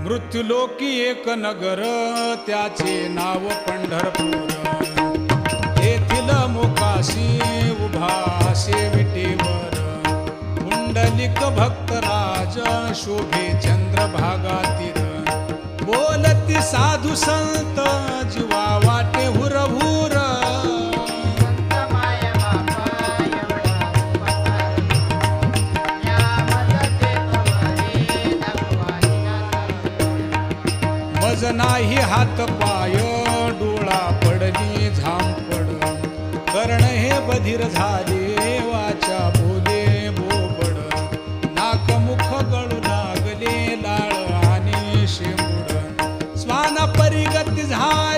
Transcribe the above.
मृत्युलोकी एक नगर त्याचे नाव पंढरपूर. येथील मोकाशी उभा विटेवर पुंडलिक भक्तराज शोभे चंद्रभागातील. बोलती साधू संत जीवा वाटे हुरहुर. मज नाही हात पाय डोळा पडली झांपड. कर्ण हे बधीर झाले वाचा बोले बोबड. नाक मुख गळू लागले लाळ आणि शेंबूड. स्वाना परिगती झाली